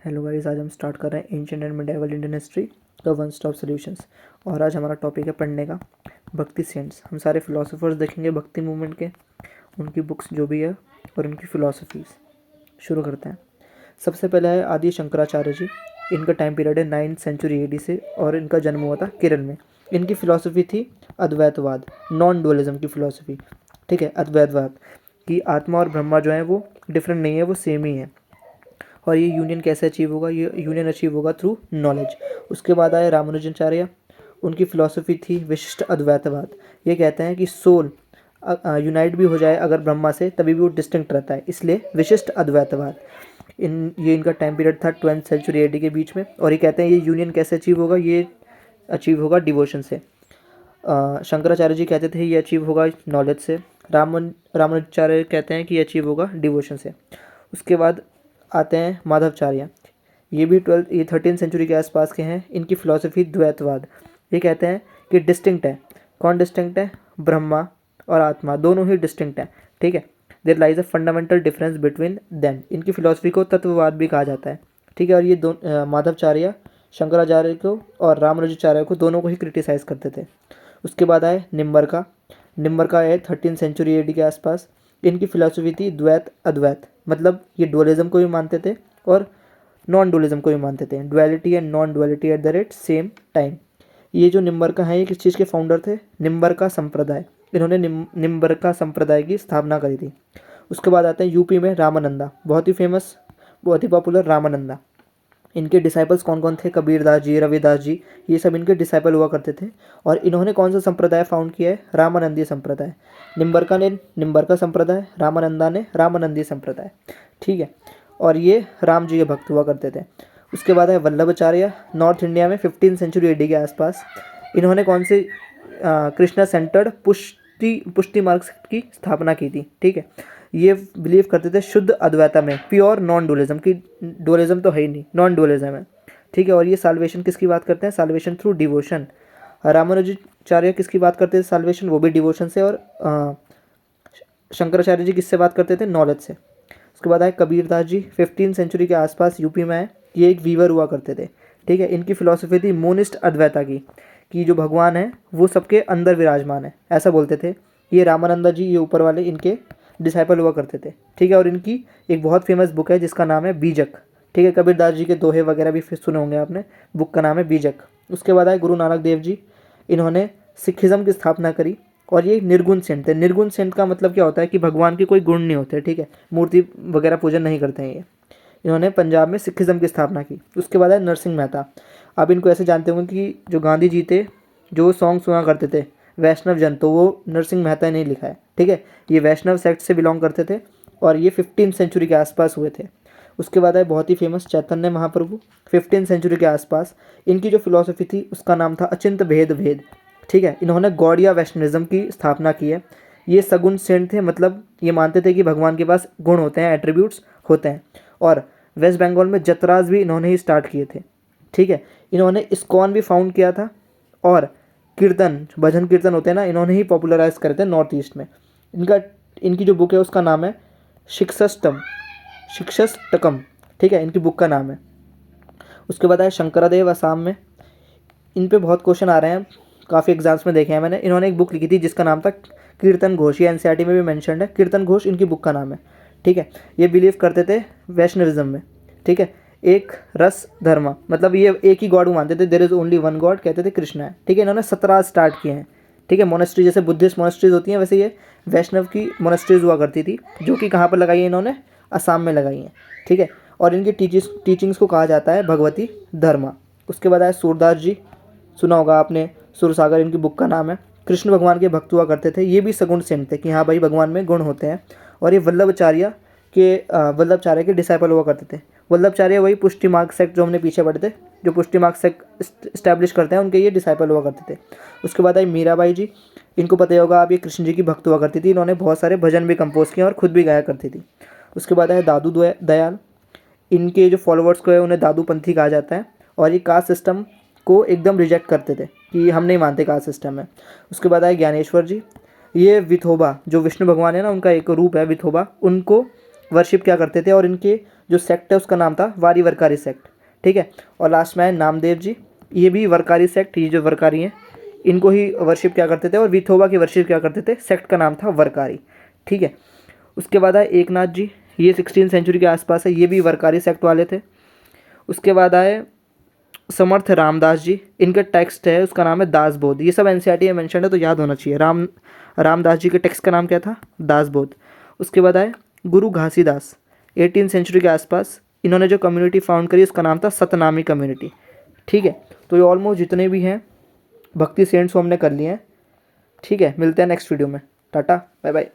Hello guys, आज हम start कर रहे हैं ancient and medieval Indian history का वन स्टॉप सॉल्यूशंस। और आज हमारा टॉपिक है पढ़ने का भक्ति सेंट्स। हम सारे फिलोसोफर्स देखेंगे भक्ति मूवमेंट के, उनकी बुक्स जो भी है और उनकी फिलोसफीज। शुरू करते हैं। सबसे पहले है आदि शंकराचार्य जी। इनका टाइम पीरियड है 9th सेंचुरी AD से और इनका जन्म हुआ था केरल में। इनकी फिलोसफी थी अद्वैतवाद, नॉन डुअलिज्म की फिलोसफी। ठीक है, अद्वैतवाद कि आत्मा और ब्रह्मा जो है वो डिफरेंट नहीं है, वो सेम ही है। और ये यूनियन कैसे अचीव होगा? ये यूनियन अचीव होगा थ्रू नॉलेज। उसके बाद आए रामानुजाचार्य। उनकी फिलॉसफी थी विशिष्ट अद्वैतवाद। ये कहते हैं कि सोल यूनाइट भी हो जाए अगर ब्रह्मा से तभी भी वो डिस्टिंक्ट रहता है, इसलिए विशिष्ट अद्वैतवाद। इनका टाइम पीरियड था 12th सेंचुरी AD के बीच में। और ये कहते हैं ये यूनियन कैसे अचीव होगा? ये अचीव होगा डिवोशन से। शंकराचार्य जी कहते थे ये अचीव होगा नॉलेज से। रामानुजाचार्य कहते हैं कि ये अचीव होगा डिवोशन से। उसके बाद आते हैं माधवाचार्य। ये 13th सेंचुरी के आसपास के हैं। इनकी फिलॉसफी द्वैतवाद। ये कहते हैं कि डिस्टिंक्ट है। कौन डिस्टिंक्ट है? ब्रह्मा और आत्मा दोनों ही डिस्टिंक्ट हैं। ठीक है, there lies a fundamental difference between them. इनकी फिलॉसफी को तत्ववाद भी कहा जाता है। ठीक है, और ये माधवाचार्य शंकराचार्य को और रामानुजाचार्य को दोनों को ही क्रिटिसाइज करते थे। उसके बाद आए निम्बरका है 13th सेंचुरी AD के आसपास। इनकी फिलॉसफी थी द्वैत अद्वैत, मतलब ये डुअलिज्म को भी मानते थे और नॉन डुअलिज्म को भी मानते थे। Duality and non duality at the rate same time. ये जो निम्बरका हैं ये किस चीज़ के फाउंडर थे? निम्बरका संप्रदाय। इन्होंने निम्बरका संप्रदाय की स्थापना करी थी। उसके बाद आते हैं यूपी में रामानंदा, बहुत ही फेमस, बहुत ही पॉपुलर रामानंदा। इनके डिसाइपल्स कौन कौन थे? कबीरदास जी, रविदास जी, ये सब इनके डिसाइपल हुआ करते थे। और इन्होंने कौन सा संप्रदाय फाउंड किया है? रामानंदी संप्रदाय। निम्बरका ने निम्बरका संप्रदाय, रामानंदा ने रामानंदी संप्रदाय। ठीक है, और ये राम जी के भक्त हुआ करते थे। उसके बाद है वल्लभाचार्य, नॉर्थ इंडिया में 15th सेंचुरी AD के आसपास। इन्होंने कौन से कृष्णा सेंटर्ड पुष्टि मार्ग की स्थापना की थी। ठीक है, ये बिलीव करते थे शुद्ध अद्वैता में, प्योर नॉन डुअलिज्म की। डुअलिज्म तो है ही नहीं, नॉन डुअलिज्म है। ठीक है, और ये साल्वेशन किसकी बात करते हैं? Solvation through devotion. रामानुजाचार्य किसकी बात करते थे? साल्वेशन, वो भी डिवोशन से। और शंकराचार्य जी किससे बात करते थे? नॉलेज से। उसके बाद आए कबीरदास जी, 15th सेंचुरी के आसपास यूपी में है। ये एक वीवर हुआ करते थे। ठीक है, इनकी फिलॉसफी थी मोनिस्ट अद्वैता की, कि जो भगवान है वो सबके अंदर विराजमान है, ऐसा बोलते थे। ये रामानंदा जी, ये ऊपर वाले, इनके डिसाइपल हुआ करते थे। ठीक है, और इनकी एक बहुत फेमस बुक है जिसका नाम है बीजक। ठीक है, कबीरदास जी के दोहे वगैरह भी सुने होंगे आपने। बुक का नाम है बीजक। उसके बाद आए गुरु नानक देव जी। इन्होंने सिखिज़म की स्थापना करी और ये निर्गुण सेंट थे। निर्गुण सेंट का मतलब क्या होता है? कि भगवान के कोई गुण नहीं होते। ठीक है, मूर्ति वगैरह पूजन नहीं करते हैं ये। इन्होंने पंजाब में सिखिज़म की स्थापना की। उसके बाद है नरसिंह मेहता। आप इनको ऐसे जानते होंगे कि जो गांधी जी थे, जो सॉन्ग सुना करते थे वैष्णव जन, तो वो नरसिंह मेहता ने लिखा है। ठीक है, ये वैष्णव सेक्ट से बिलोंग करते थे और ये 15th सेंचुरी के आसपास हुए थे। उसके बाद है बहुत ही famous Chaitanya Mahaprabhu, 15th century के आसपास। इनकी जो फिलॉसफी थी उसका नाम था अचिंत भेद भेद। ठीक है, इन्होंने गौड़िया वैष्णविज्म की स्थापना की है। ये सगुण सेंट थे, मतलब ये मानते थे कि भगवान के पास गुण होते हैं, एट्रीब्यूट्स होते हैं। और वेस्ट बंगाल में जतराज भी इन्होंने ही स्टार्ट किए थे। ठीक है, इन्होंने इस्कॉन भी फाउंड किया था। और कीर्तन, भजन कीर्तन होते हैं ना, इन्होंने ही पॉपुलराइज करे थे नॉर्थ ईस्ट में। इनकी जो बुक है उसका नाम है शिक्षाष्टकम। ठीक है, इनकी बुक का नाम है। उसके बाद आए शंकरादेव, असम में। इन पे बहुत क्वेश्चन आ रहे हैं, काफ़ी एग्जाम्स में देखे हैं मैंने। इन्होंने एक बुक लिखी थी जिसका नाम था कीर्तन घोष। ये NCERT में भी मैंशनड है। कीर्तन घोष इनकी बुक का नाम है। ठीक है, ये बिलीव करते थे वैष्णविज्म में। ठीक है, एक रस धर्म, मतलब ये एक ही गॉड मानते थे, there is only one god, कहते थे कृष्णा है। ठीक है, इन्होंने 17 स्टार्ट किए हैं। ठीक है, मोनेस्ट्री, जैसे बुद्धिस्ट मोनेस्ट्रीज होती हैं वैसे ये वैष्णव की मोनेस्ट्रीज हुआ करती थी, जो कि कहाँ पर लगाई है इन्होंने? असम में लगाई हैं। ठीक है, और इनकी टीचिंग्स को कहा जाता है भगवती धर्मा। उसके बाद आए सूरदास जी, सुना होगा आपने, सुरसागर इनकी बुक का नाम है। कृष्ण भगवान के भक्त हुआ करते थे। ये भी सगुण सेंट थे कि हाँ भाई भगवान में गुण होते हैं। और ये वल्लभाचार्य के डिसाइपल हुआ करते थे। वल्लभाचार्य वही पुष्टि मार्ग सेक्ट जो हमने पीछे पढ़े थे, जो पुष्टि मार्ग सेक्ट इस्टेब्लिश करते हैं, उनके ये डिसाइपल हुआ करते थे। उसके बाद आई मीराबाई जी। इनको पता ही होगा आप, ये कृष्ण जी की भक्त हुआ करती थी। इन्होंने बहुत सारे भजन भी कंपोज किए और खुद भी गाया करती थी। उसके बाद आए दादू दयाल। इनके जो फॉलोअर्स को है उन्हें दादू पंथी कहा जाता है। और ये कास्ट सिस्टम को एकदम रिजेक्ट करते थे कि हम नहीं मानते कास्ट सिस्टम है। उसके बाद आए ज्ञानेश्वर जी। ये विठोबा, जो विष्णु भगवान है ना, उनका एक रूप है विठोबा, उनको वर्शिप क्या करते थे, और इनके जो सेक्ट है उसका नाम था वारी वरकारी सेक्ट, ठीक है। और लास्ट में है नामदेव जी, ये भी वरकारी सेक्ट, ये जो वरकारी हैं इनको ही वर्शिप क्या करते थे, और विथोबा की वर्शिप क्या करते थे, सेक्ट का नाम था वरकारी, ठीक है। उसके बाद आए एकनाथ जी, ये 16 सेंचुरी के आसपास है, ये भी वरकारी सेक्ट वाले थे। उसके बाद आए समर्थ रामदास जी, इनका टेक्स्ट है उसका नाम है दासबोध, ये सब एनसीईआरटी में मेंशन है तो याद होना चाहिए। रामदास जी के टेक्स्ट का नाम क्या था, दासबोध। उसके बाद आए गुरु घासीदास, 18 सेंचुरी के आसपास, इन्होंने जो कम्युनिटी फाउंड करी उसका नाम था सतनामी कम्युनिटी, ठीक है। तो ये ऑलमोस्ट जितने भी हैं भक्ति सेंट्स वो हमने कर लिए हैं, ठीक है। मिलते हैं नेक्स्ट वीडियो में, टाटा बाय बाय।